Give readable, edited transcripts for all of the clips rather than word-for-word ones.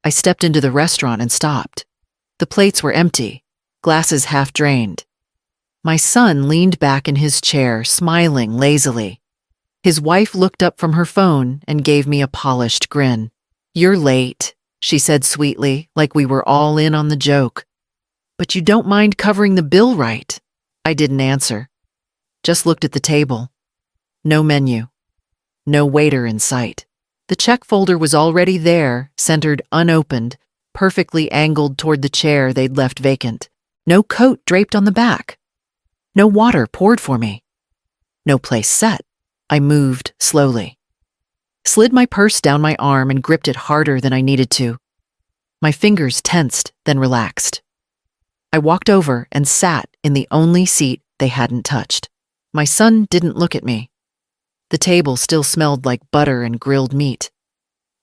I stepped into the restaurant and stopped. The plates were empty, glasses half drained. My son leaned back in his chair, smiling lazily. His wife looked up from her phone and gave me a polished grin. "You're late," she said sweetly, like we were all in on the joke. "But you don't mind covering the bill, right?" I didn't answer. Just looked at the table. No menu. No waiter in sight. The check folder was already there, centered unopened, perfectly angled toward the chair they'd left vacant. No coat draped on the back. No water poured for me. No place set. I moved slowly. Slid my purse down my arm and gripped it harder than I needed to. My fingers tensed, then relaxed. I walked over and sat in the only seat they hadn't touched. My son didn't look at me. The table still smelled like butter and grilled meat.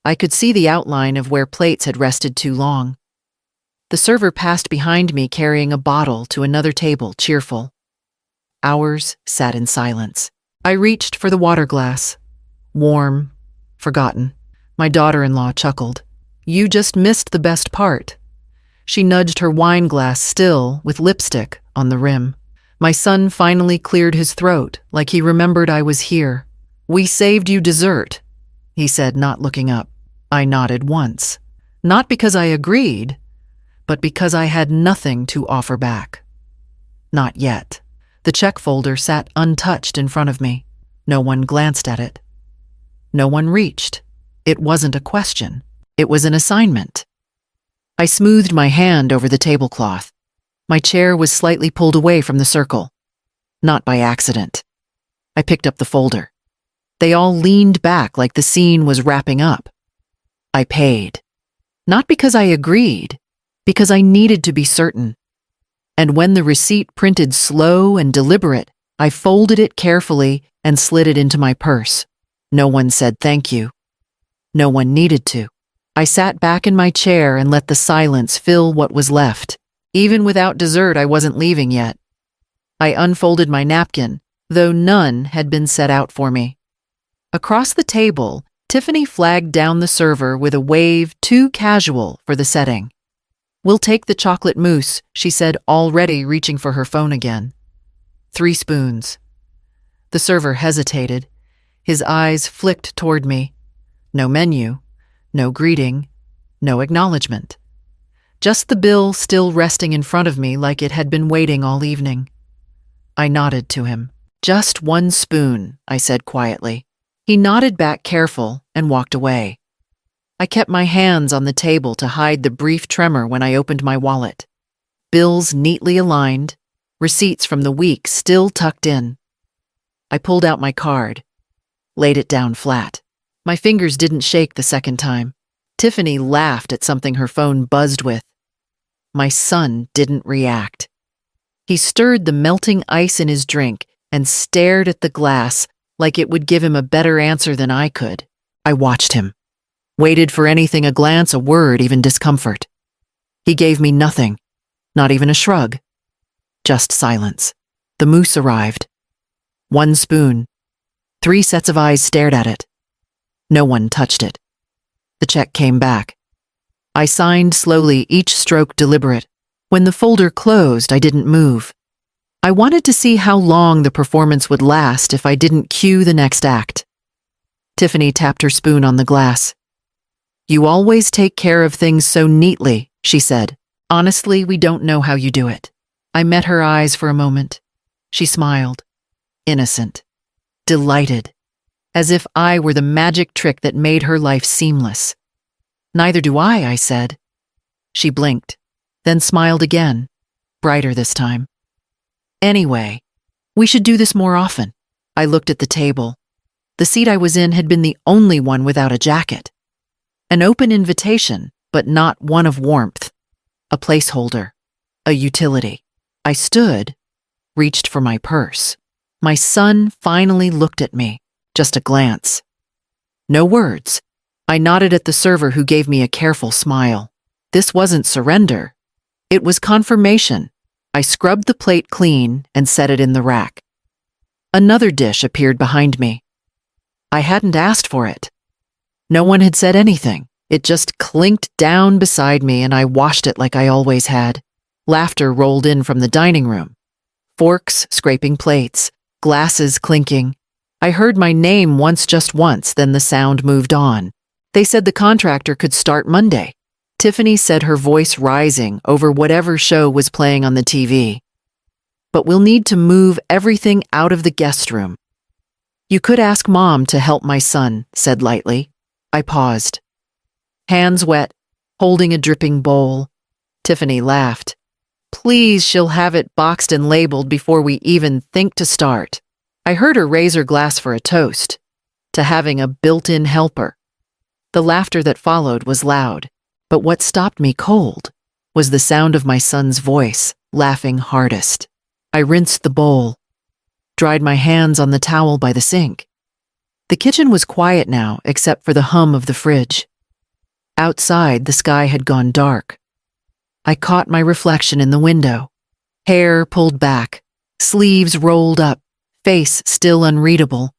I could see the outline of where plates had rested too long. The server passed behind me carrying a bottle to another table, cheerful. Hours sat in silence. I reached for the water glass. Warm, forgotten. My daughter-in-law chuckled. "You just missed the best part." She nudged her wine glass still with lipstick on the rim. My son finally cleared his throat, like he remembered I was here. "We saved you dessert," he said, not looking up. I nodded once. Not because I agreed, but because I had nothing to offer back. Not yet. The check folder sat untouched in front of me. No one glanced at it. No one reached. It wasn't a question. It was an assignment. I smoothed my hand over the tablecloth. My chair was slightly pulled away from the circle. Not by accident. I picked up the folder. They all leaned back like the scene was wrapping up. I paid. Not because I agreed, because I needed to be certain. And when the receipt printed slow and deliberate, I folded it carefully and slid it into my purse. No one said thank you. No one needed to. I sat back in my chair and let the silence fill what was left. Even without dessert, I wasn't leaving yet. I unfolded my napkin, though none had been set out for me. Across the table, Tiffany flagged down the server with a wave too casual for the setting. "We'll take the chocolate mousse," she said, already reaching for her phone again. 3 spoons. The server hesitated. His eyes flicked toward me. No menu, no greeting, no acknowledgement. Just the bill still resting in front of me like it had been waiting all evening. I nodded to him. "Just 1 spoon," I said quietly. He nodded back careful and walked away. I kept my hands on the table to hide the brief tremor when I opened my wallet. Bills neatly aligned, receipts from the week still tucked in. I pulled out my card, laid it down flat. My fingers didn't shake the second time. Tiffany laughed at something her phone buzzed with. My son didn't react. He stirred the melting ice in his drink and stared at the glass like it would give him a better answer than I could. I watched him. Waited for anything, a glance, a word, even discomfort. He gave me nothing, not even a shrug. Just silence. The mousse arrived. 1 spoon. 3 sets of eyes stared at it. No one touched it. The check came back. I signed slowly, each stroke deliberate. When the folder closed, I didn't move. I wanted to see how long the performance would last if I didn't cue the next act. Tiffany tapped her spoon on the glass. "You always take care of things so neatly," she said. "Honestly, we don't know how you do it." I met her eyes for a moment. She smiled. Innocent. Delighted. As if I were the magic trick that made her life seamless. "Neither do I said. She blinked, then smiled again, brighter this time. "Anyway, we should do this more often." I looked at the table. The seat I was in had been the only one without a jacket. An open invitation, but not one of warmth. A placeholder. A utility. I stood, reached for my purse. My son finally looked at me. Just a glance. No words. I nodded at the server, who gave me a careful smile. This wasn't surrender. It was confirmation. I scrubbed the plate clean and set it in the rack. Another dish appeared behind me. I hadn't asked for it. No one had said anything. It just clinked down beside me and I washed it like I always had. Laughter rolled in from the dining room. Forks scraping plates, glasses clinking. I heard my name just once, then the sound moved on. They said the contractor could start Monday. Tiffany said, her voice rising over whatever show was playing on the TV. But we'll need to move everything out of the guest room. You could ask Mom to help my son, said lightly. I paused. Hands wet, holding a dripping bowl. Tiffany laughed. Please, she'll have it boxed and labeled before we even think to start. I heard her raise her glass for a toast to having a built-in helper. The laughter that followed was loud, but what stopped me cold was the sound of my son's voice, laughing hardest. I rinsed the bowl, dried my hands on the towel by the sink. The kitchen was quiet now, except for the hum of the fridge. Outside, the sky had gone dark. I caught my reflection in the window. Hair pulled back, sleeves rolled up, face still unreadable.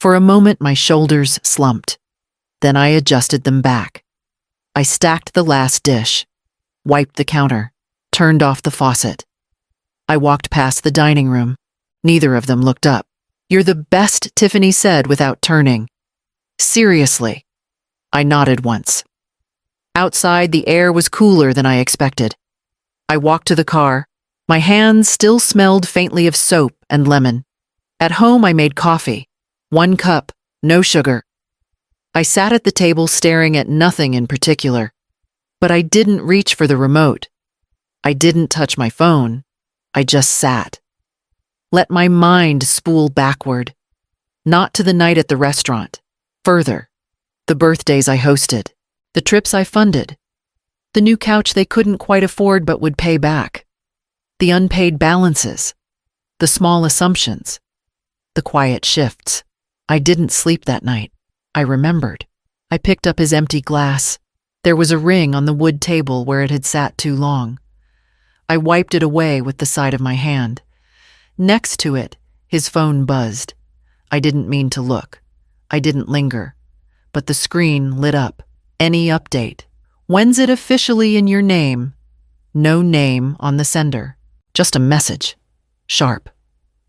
For a moment, my shoulders slumped. Then I adjusted them back. I stacked the last dish, wiped the counter, turned off the faucet. I walked past the dining room. Neither of them looked up. You're the best, Tiffany said without turning. Seriously. I nodded once. Outside, the air was cooler than I expected. I walked to the car. My hands still smelled faintly of soap and lemon. At home, I made coffee. 1 cup, no sugar. I sat at the table staring at nothing in particular. But I didn't reach for the remote. I didn't touch my phone. I just sat. Let my mind spool backward. Not to the night at the restaurant. Further. The birthdays I hosted. The trips I funded. The new couch they couldn't quite afford but would pay back. The unpaid balances. The small assumptions. The quiet shifts. I didn't sleep that night. I remembered. I picked up his empty glass. There was a ring on the wood table where it had sat too long. I wiped it away with the side of my hand. Next to it, his phone buzzed. I didn't mean to look. I didn't linger. But the screen lit up. Any update? When's it officially in your name? No name on the sender. Just a message. Sharp.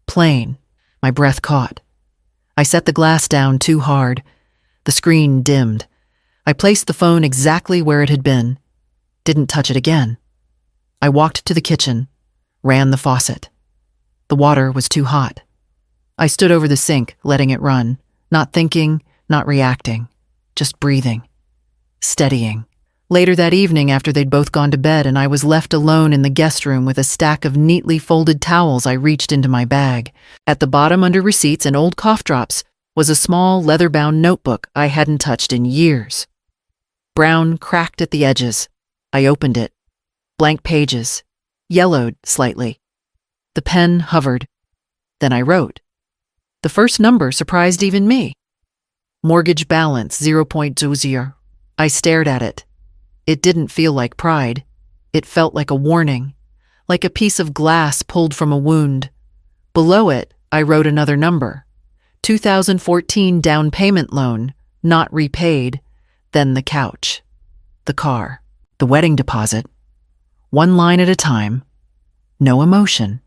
Plain. My breath caught. I set the glass down too hard. The screen dimmed. I placed the phone exactly where it had been. Didn't touch it again. I walked to the kitchen, ran the faucet. The water was too hot. I stood over the sink, letting it run, not thinking, not reacting, just breathing, steadying. Later that evening, after they'd both gone to bed and I was left alone in the guest room with a stack of neatly folded towels, I reached into my bag. At the bottom, under receipts and old cough drops, was a small leather-bound notebook I hadn't touched in years. Brown, cracked at the edges. I opened it. Blank pages, yellowed slightly. The pen hovered. Then I wrote. The first number surprised even me. Mortgage balance 0.00. I stared at it. It didn't feel like pride. It felt like a warning, like a piece of glass pulled from a wound. Below it, I wrote another number. 2014 down payment loan, not repaid. Then the couch, the car, the wedding deposit. One line at a time. No emotion.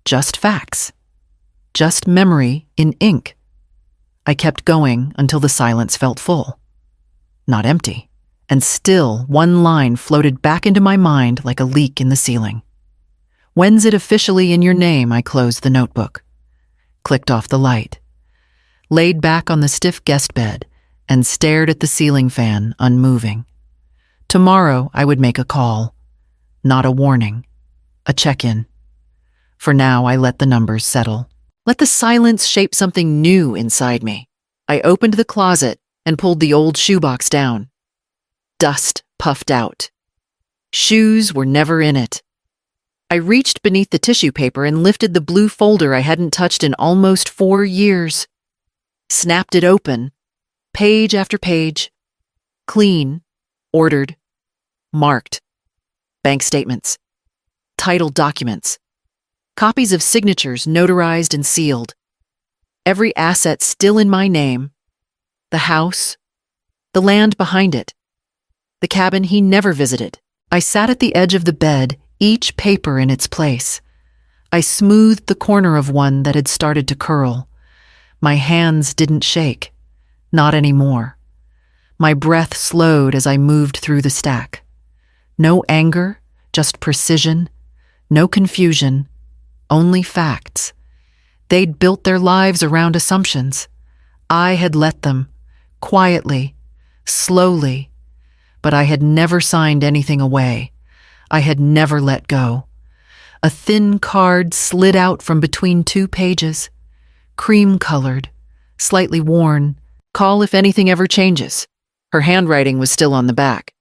Just facts. Just memory in ink. I kept going until the silence felt full. Not empty. And still, one line floated back into my mind like a leak in the ceiling. When's it officially in your name? I closed the notebook. Clicked off the light. Laid back on the stiff guest bed and stared at the ceiling fan, unmoving. Tomorrow, I would make a call. Not a warning. A check-in. For now, I let the numbers settle. Let the silence shape something new inside me. I opened the closet and pulled the old shoebox down. Dust puffed out. Shoes were never in it. I reached beneath the tissue paper and lifted the blue folder I hadn't touched in almost 4 years. Snapped it open. Page after page. Clean. Ordered. Marked. Bank statements. Title documents. Copies of signatures notarized and sealed. Every asset still in my name. The house. The land behind it. the cabin he never visited. I sat at the edge of the bed, each paper in its place. I smoothed the corner of one that had started to curl. My hands didn't shake. Not anymore. My breath slowed as I moved through the stack. No anger, just precision. No confusion. Only facts. They'd built their lives around assumptions. I had let them. Quietly. Slowly. But I had never signed anything away. I had never let go. A thin card slid out from between two pages. Cream-colored. Slightly worn. Call if anything ever changes. Her handwriting was still on the back.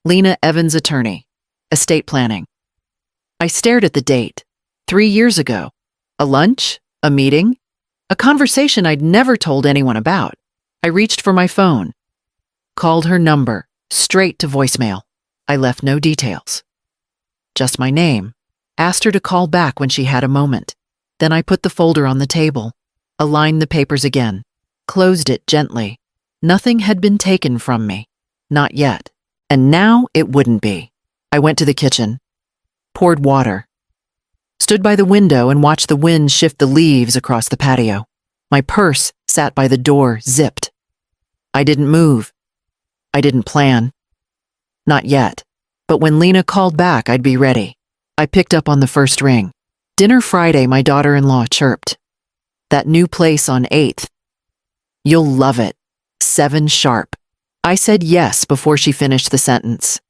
Lena Evans, attorney. Estate planning. I stared at the date. 3 years ago. A lunch? A meeting? A conversation I'd never told anyone about. I reached for my phone. Called her number. Straight to voicemail. I left no details. Just my name. Asked her to call back when she had a moment. Then I put the folder on the table. Aligned the papers again. Closed it gently. Nothing had been taken from me. Not yet. And now it wouldn't be. I went to the kitchen. Poured water. Stood by the window and watched the wind shift the leaves across the patio. My purse sat by the door, zipped. I didn't move. I didn't plan. Not yet. But when Lena called back, I'd be ready. I picked up on the first ring. Dinner Friday, my daughter-in-law chirped. That new place on 8th. You'll love it. 7 sharp. I said yes before she finished the sentence.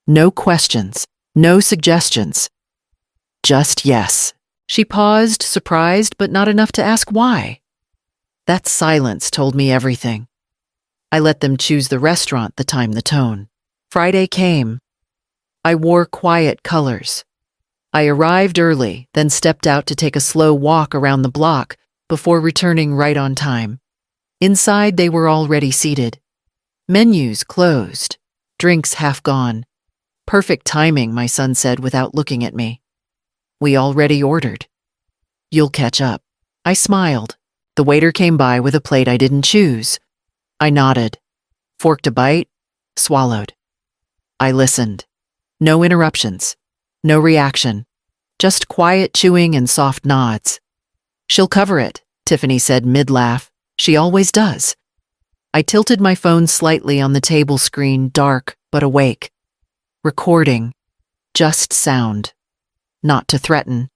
No questions. No suggestions. Just yes. She paused, surprised, but not enough to ask why. That silence told me everything. I let them choose the restaurant, the time, the tone. Friday came. I wore quiet colors. I arrived early, then stepped out to take a slow walk around the block before returning right on time. Inside, they were already seated. Menus closed. Drinks half gone. Perfect timing, my son said without looking at me. We already ordered. You'll catch up. I smiled. The waiter came by with a plate I didn't choose. I nodded. Forked a bite. Swallowed. I listened. No interruptions. No reaction. Just quiet chewing and soft nods. She'll cover it, Tiffany said mid-laugh. She always does. I tilted my phone slightly on the table screen, dark but awake. Recording. Just sound. Not to threaten.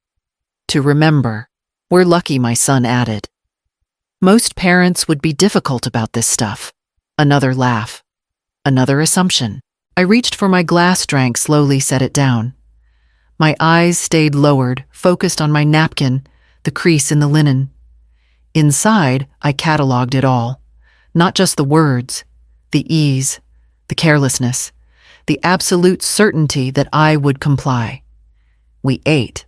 To remember. We're lucky, my son added. Most parents would be difficult about this stuff. Another laugh. Another assumption. I reached for my glass, drank slowly, set it down. My eyes stayed lowered, focused on my napkin, the crease in the linen. Inside, I cataloged it all. Not just the words, the ease, the carelessness, the absolute certainty that I would comply. We ate.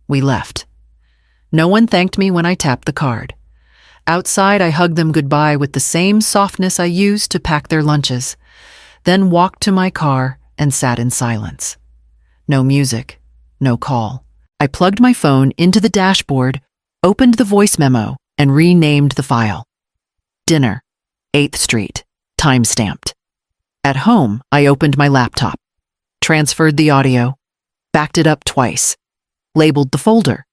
We left. No one thanked me when I tapped the card. Outside, I hugged them goodbye with the same softness I used to pack their lunches, then walked to my car and sat in silence. No music, no call. I plugged my phone into the dashboard, opened the voice memo, and renamed the file. Dinner, 8th Street, time-stamped. At home, I opened my laptop, transferred the audio, backed it up twice, labeled the folder.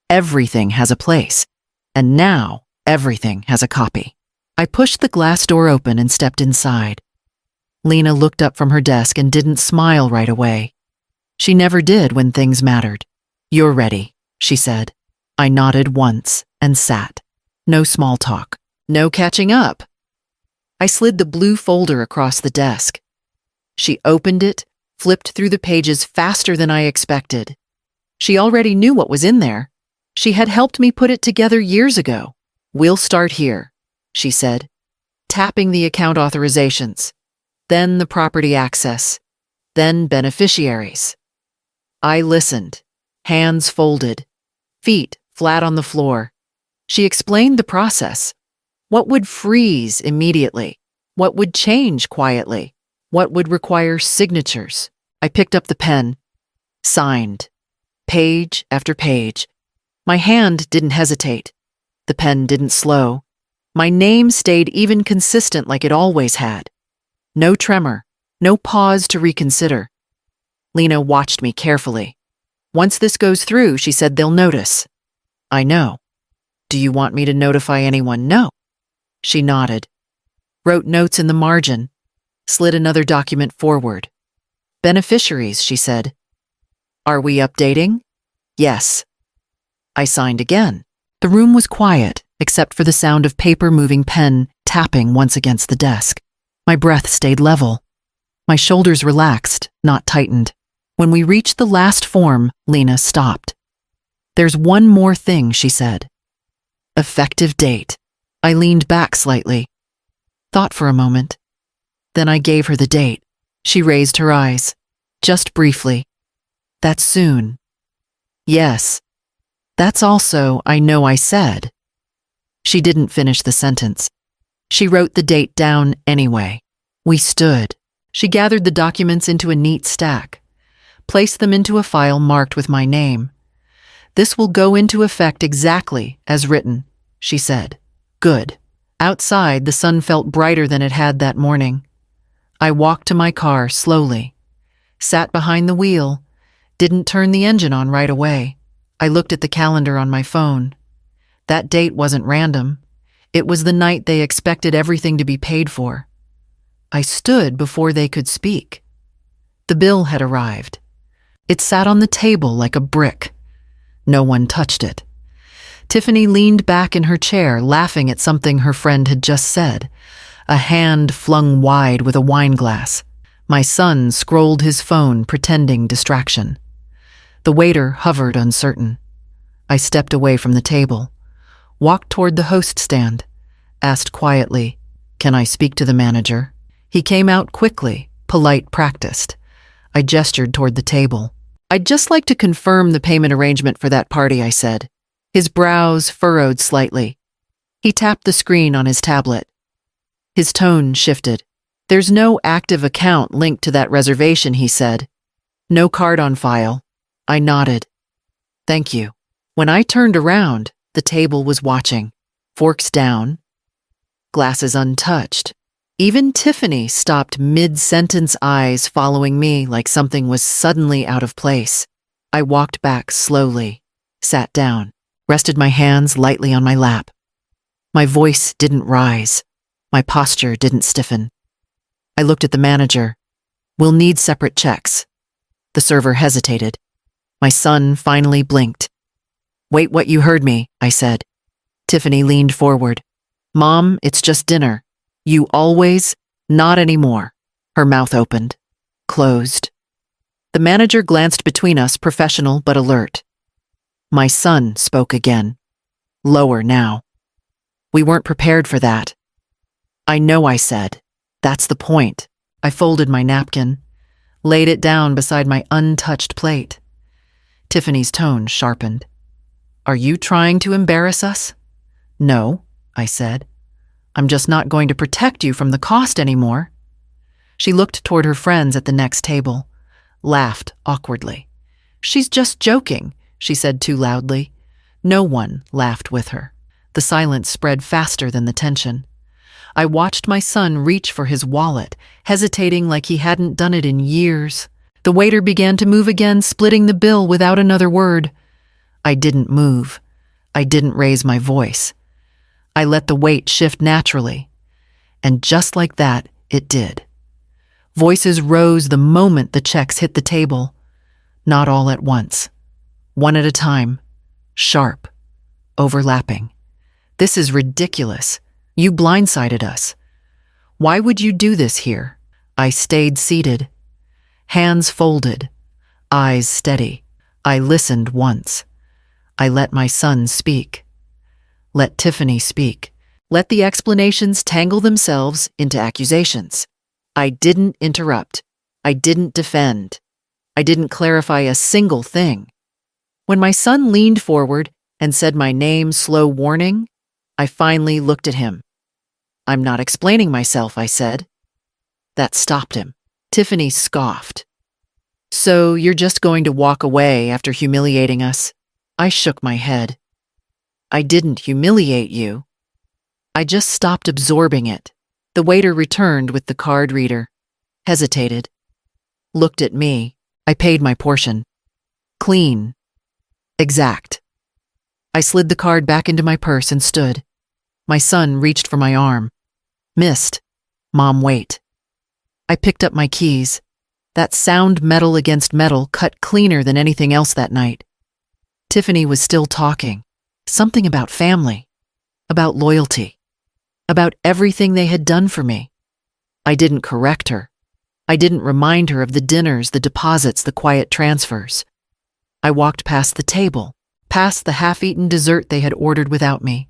Everything has a place, and now everything has a copy. I pushed the glass door open and stepped inside. Lena looked up from her desk and didn't smile right away. She never did when things mattered. You're ready, she said. I nodded once and sat. No small talk. No catching up. I slid the blue folder across the desk. She opened it, flipped through the pages faster than I expected. She already knew what was in there. She had helped me put it together years ago. We'll start here, she said, tapping the account authorizations, then the property access, then beneficiaries. I listened, hands folded, feet flat on the floor. She explained the process. What would freeze immediately? What would change quietly? What would require signatures? I picked up the pen, signed, page after page. My hand didn't hesitate. The pen didn't slow. My name stayed even consistent like it always had. No tremor, No pause to reconsider. Lena watched me carefully. Once this goes through, she said, they'll notice. I know. Do you want me to notify anyone? No. She nodded. Wrote notes in the margin. Slid another document forward. Beneficiaries, she said. Are we updating? Yes. I signed again. The room was quiet, except for the sound of paper-moving pen tapping once against the desk. My breath stayed level. My shoulders relaxed, not tightened. When we reached the last form, Lena stopped. There's one more thing, she said. Effective date. I leaned back slightly. Thought for a moment. Then I gave her the date. She raised her eyes. Just briefly. That's soon. Yes. That's also, I know I said. She didn't finish the sentence. She wrote the date down anyway. We stood. She gathered the documents into a neat stack, placed them into a file marked with my name. This will go into effect exactly as written, she said. Good. Outside, the sun felt brighter than it had that morning. I walked to my car slowly, sat behind the wheel, didn't turn the engine on right away. I looked at the calendar on my phone. That date wasn't random. It was the night they expected everything to be paid for. I stood before they could speak. The bill had arrived. It sat on the table like a brick. No one touched it. Tiffany leaned back in her chair, laughing at something her friend had just said, a hand flung wide with a wine glass. My son scrolled his phone, pretending distraction. The waiter hovered uncertain. I stepped away from the table, walked toward the host stand, asked quietly, "Can I speak to the manager?" He came out quickly, polite, practiced. I gestured toward the table. "I'd just like to confirm the payment arrangement for that party," I said. His brows furrowed slightly. He tapped the screen on his tablet. His tone shifted. "There's no active account linked to that reservation," he said. "No card on file." I nodded. "Thank you." When I turned around, the table was watching. Forks down, glasses untouched. Even Tiffany stopped mid-sentence, eyes following me like something was suddenly out of place. I walked back slowly, sat down, rested my hands lightly on my lap. My voice didn't rise. My posture didn't stiffen. I looked at the manager. "We'll need separate checks." The server hesitated. My son finally blinked. "Wait, what, you heard me," I said. Tiffany leaned forward. "Mom, it's just dinner. You always, not anymore." Her mouth opened, closed. The manager glanced between us, professional but alert. My son spoke again, lower now. "We weren't prepared for that." "I know," I said. "That's the point." I folded my napkin, laid it down beside my untouched plate. Tiffany's tone sharpened. "Are you trying to embarrass us?" "No," I said. "I'm just not going to protect you from the cost anymore." She looked toward her friends at the next table, laughed awkwardly. "She's just joking," she said too loudly. No one laughed with her. The silence spread faster than the tension. I watched my son reach for his wallet, hesitating like he hadn't done it in years. The waiter began to move again, splitting the bill without another word. I didn't move. I didn't raise my voice. I let the weight shift naturally. And just like that, it did. Voices rose the moment the checks hit the table. Not all at once. One at a time. Sharp. Overlapping. "This is ridiculous. You blindsided us. Why would you do this here?" I stayed seated. Hands folded. Eyes steady. I listened once. I let my son speak. Let Tiffany speak. Let the explanations tangle themselves into accusations. I didn't interrupt. I didn't defend. I didn't clarify a single thing. When my son leaned forward and said my name, slow warning, I finally looked at him. "I'm not explaining myself," I said. That stopped him. Tiffany scoffed. "So you're just going to walk away after humiliating us?" I shook my head. "I didn't humiliate you. I just stopped absorbing it." The waiter returned with the card reader. hesitated, looked at me. I paid my portion. Clean. Exact. I slid the card back into my purse and stood. My son reached for my arm. Missed. Mom, wait. I picked up my keys. That sound metal against metal cut cleaner than anything else that night. Tiffany was still talking. Something about family. About loyalty. About everything they had done for me. I didn't correct her. I didn't remind her of the dinners, the deposits, the quiet transfers. I walked past the table, past the half-eaten dessert they had ordered without me,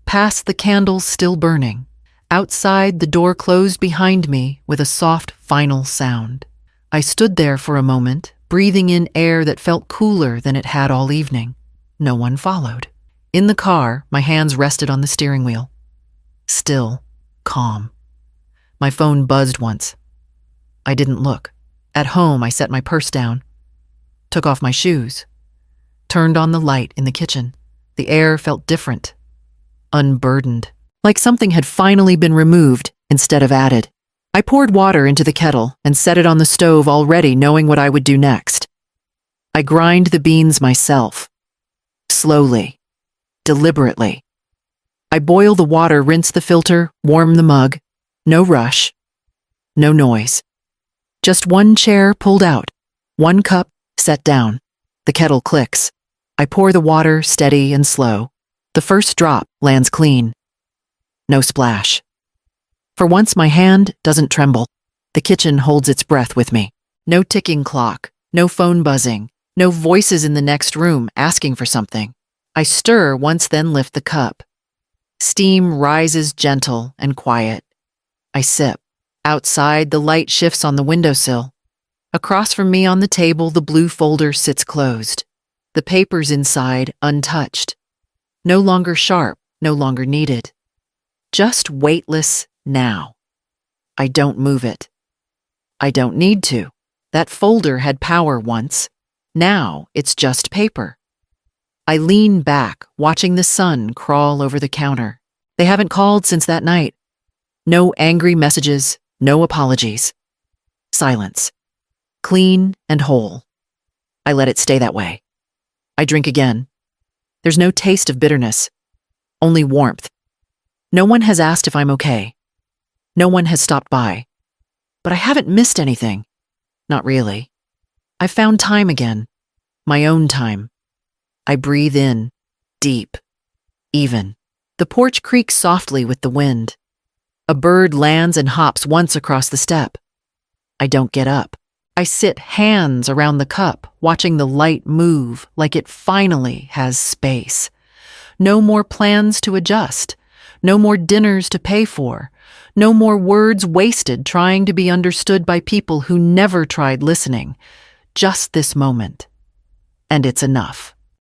past the candles still burning. Outside, the door closed behind me with a soft, final sound. I stood there for a moment, breathing in air that felt cooler than it had all evening. No one followed. In the car, my hands rested on the steering wheel. Still, calm. My phone buzzed once. I didn't look. At home, I set my purse down, took off my shoes, turned on the light in the kitchen. The air felt different, unburdened, like something had finally been removed instead of added. I poured water into the kettle and set it on the stove, already knowing what I would do next. I grind the beans myself, slowly, deliberately. I boil the water, rinse the filter, warm the mug. No rush, no noise. Just one chair pulled out, one cup set down. The kettle clicks. I pour the water, steady and slow. The first drop lands clean. No splash. For once, my hand doesn't tremble. The kitchen holds its breath with me. No ticking clock, no phone buzzing, no voices in the next room asking for something. I stir once, then lift the cup. Steam rises gentle and quiet. I sip. Outside, the light shifts on the windowsill. Across from me on the table, the blue folder sits closed. The papers inside untouched. No longer sharp, no longer needed. Just weightless now. I don't move it. I don't need to. That folder had power once. Now it's just paper. I lean back, watching the sun crawl over the counter. They haven't called since that night. No angry messages, no apologies. Silence. Clean and whole. I let it stay that way. I drink again. There's no taste of bitterness, only warmth. No one has asked if I'm okay. No one has stopped by. But I haven't missed anything. Not really. I've found time again. My own time. I breathe in, deep, even. The porch creaks softly with the wind. A bird lands and hops once across the step. I don't get up. I sit, hands around the cup, watching the light move like it finally has space. No more plans to adjust. No more dinners to pay for. No more words wasted trying to be understood by people who never tried listening. Just this moment. And it's enough.